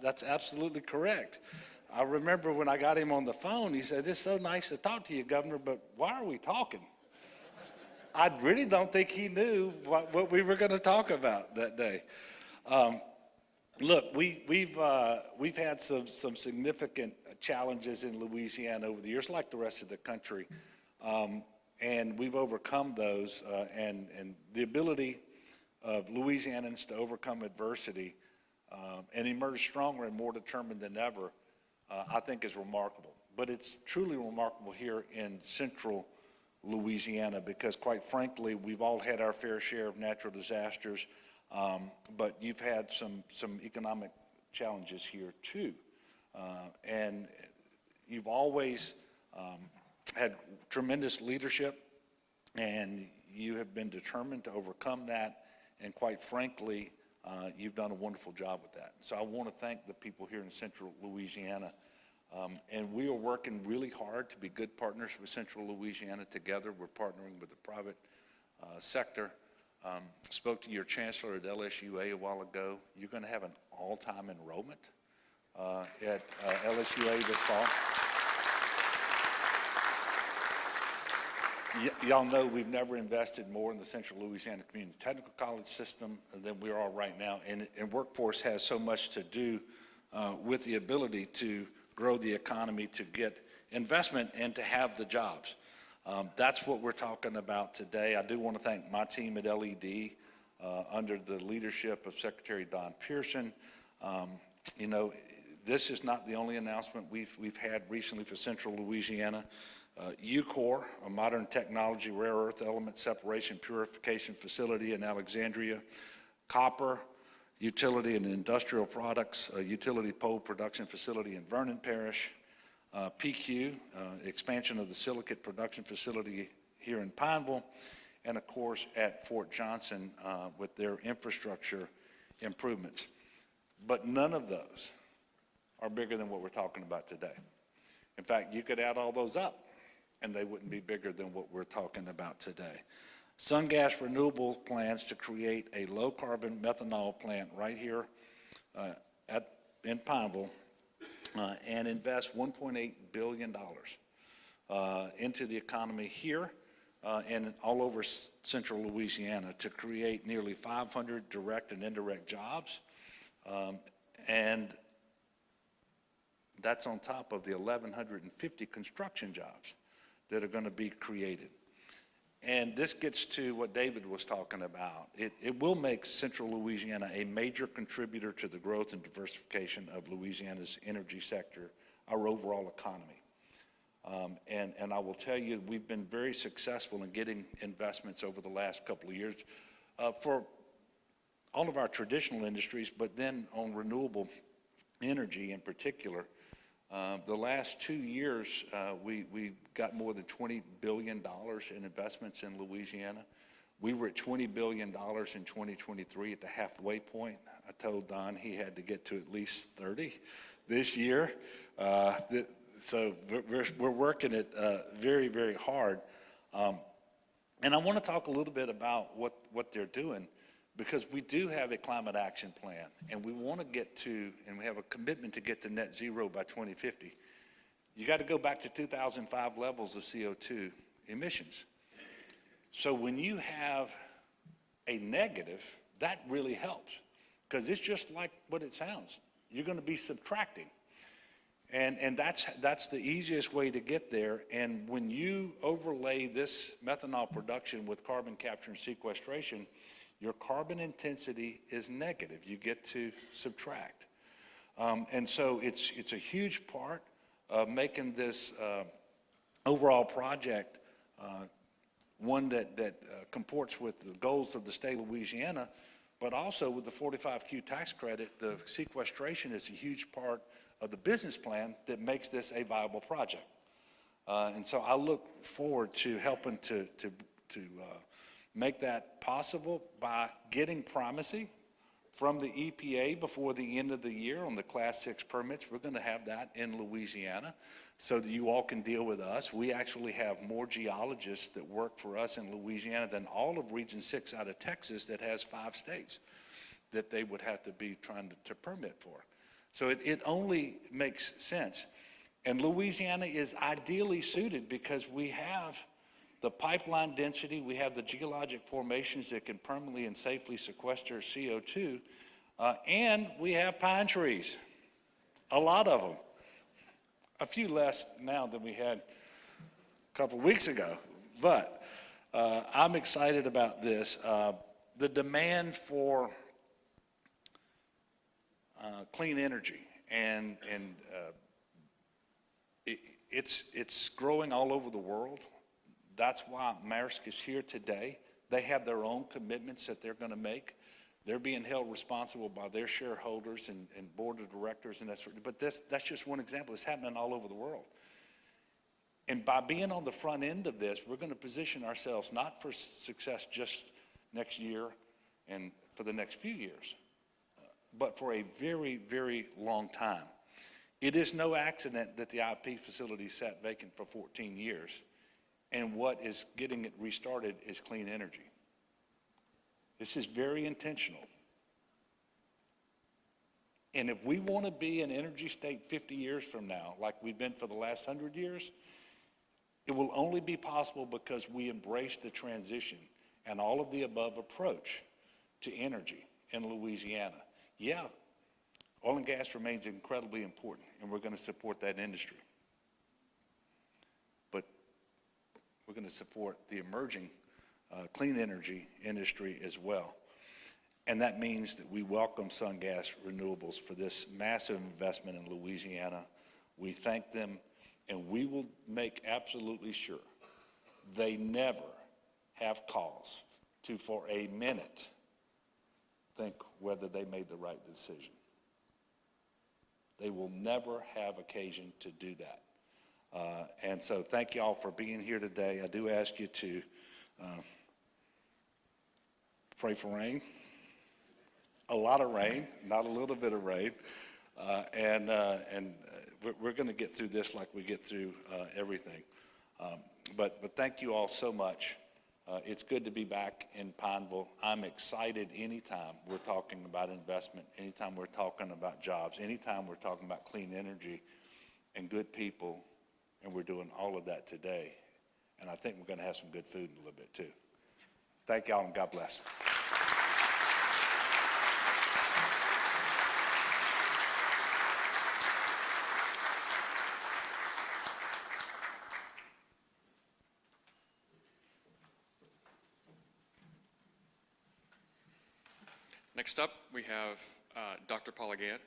That's absolutely correct. I remember when I got him on the phone, he said, "It's so nice to talk to you, Governor, but why are we talking?" I really don't think he knew what we were going to talk about that day. Look, we've had some significant challenges in Louisiana over the years, like the rest of the country, and we've overcome those. And the ability of Louisianans to overcome adversity and emerge stronger and more determined than ever, I think is remarkable. But it's truly remarkable here in central Louisiana because, quite frankly, we've all had our fair share of natural disasters, but you've had some economic challenges here too. And you've always had tremendous leadership, and you have been determined to overcome that, and quite frankly, you've done a wonderful job with that. So I want to thank the people here in central Louisiana. And we are working really hard to be good partners with Central Louisiana together. We're partnering with the private sector. Spoke to your chancellor at LSUA a while ago. You're going to have an all-time enrollment at LSUA this fall. Y'all know we've never invested more in the Central Louisiana Community Technical College system than we are right now. And workforce has so much to do with the ability to grow the economy, to get investment, and to have the jobs. That's what we're talking about today. I do want to thank my team at LED under the leadership of Secretary Don Pearson. You know, this is not the only announcement we've had recently for Central Louisiana. UCOR, a modern technology rare earth element separation purification facility in Alexandria. Copper, utility and industrial products, a utility pole production facility in Vernon Parish. PQ, expansion of the silicate production facility here in Pineville, and of course at Fort Johnson with their infrastructure improvements. But none of those are bigger than what we're talking about today. In fact, you could add all those up and they wouldn't be bigger than what we're talking about today. SunGas Renewable plans to create a low-carbon methanol plant right here in Pineville and invest $1.8 billion into the economy here and all over central Louisiana to create nearly 500 direct and indirect jobs. And that's on top of the 1,150 construction jobs that are going to be created. And this gets to what David was talking about. It will make central Louisiana a major contributor to the growth and diversification of Louisiana's energy sector, our overall economy. And I will tell you, we've been very successful in getting investments over the last couple of years for all of our traditional industries, but then on renewable energy in particular. The last 2 years, we got more than $20 billion in investments in Louisiana. We were at $20 billion in 2023 at the halfway point. I told Don he had to get to at least 30 this year. So we're working it very, very hard. And I want to talk a little bit about what they're doing, because we do have a climate action plan, and we want to get to, and we have a commitment to get to net zero by 2050. You got to go back to 2005 levels of CO2 emissions. So when you have a negative, that really helps, because it's just like what it sounds. You're going to be subtracting. And that's the easiest way to get there. And when you overlay this methanol production with carbon capture and sequestration, your carbon intensity is negative. You get to subtract. And so it's a huge part of making this overall project one that comports with the goals of the state of Louisiana, but also with the 45Q tax credit. The sequestration is a huge part of the business plan that makes this a viable project. And so I look forward to helping to make that possible by getting primacy from the EPA before the end of the year on the Class 6 permits. We're going to have that in Louisiana so that you all can deal with us. We actually have more geologists that work for us in Louisiana than all of Region 6 out of Texas that has 5 states that they would have to be trying to permit for. So it only makes sense. And Louisiana is ideally suited because we have the pipeline density, we have the geologic formations that can permanently and safely sequester CO2, and we have pine trees, a lot of them. A few less now than we had a couple weeks ago, but I'm excited about this. The demand for clean energy and it's growing all over the world. That's why Maersk is here today. They have their own commitments that they're going to make. They're being held responsible by their shareholders and board of directors and that sort of, but that's just one example. It's happening all over the world. And by being on the front end of this, we're going to position ourselves not for success just next year and for the next few years, but for a very, very long time. It is no accident that the IP facility sat vacant for 14 years, and what is getting it restarted is clean energy. This is very intentional. And if we want to be an energy state 50 years from now, like we've been for the last 100 years, it will only be possible because we embrace the transition and all of the above approach to energy in Louisiana. Yeah, oil and gas remains incredibly important, and we're going to support that industry. But we're going to support the emerging clean energy industry as well. And that means that we welcome Sungas Renewables for this massive investment in Louisiana. We thank them, and we will make absolutely sure they never have cause to, for a minute, think whether they made the right decision. They will never have occasion to do that. And so thank you all for being here today. I do ask you to pray for rain. A lot of rain, not a little bit of rain. And we're going to get through this like we get through everything. But thank you all so much. It's good to be back in Pineville. I'm excited anytime we're talking about investment, anytime we're talking about jobs, anytime we're talking about clean energy and good people, and we're doing all of that today. And I think we're going to have some good food in a little bit too. Thank y'all, and God bless. Next up, we have Dr. Paula Gant.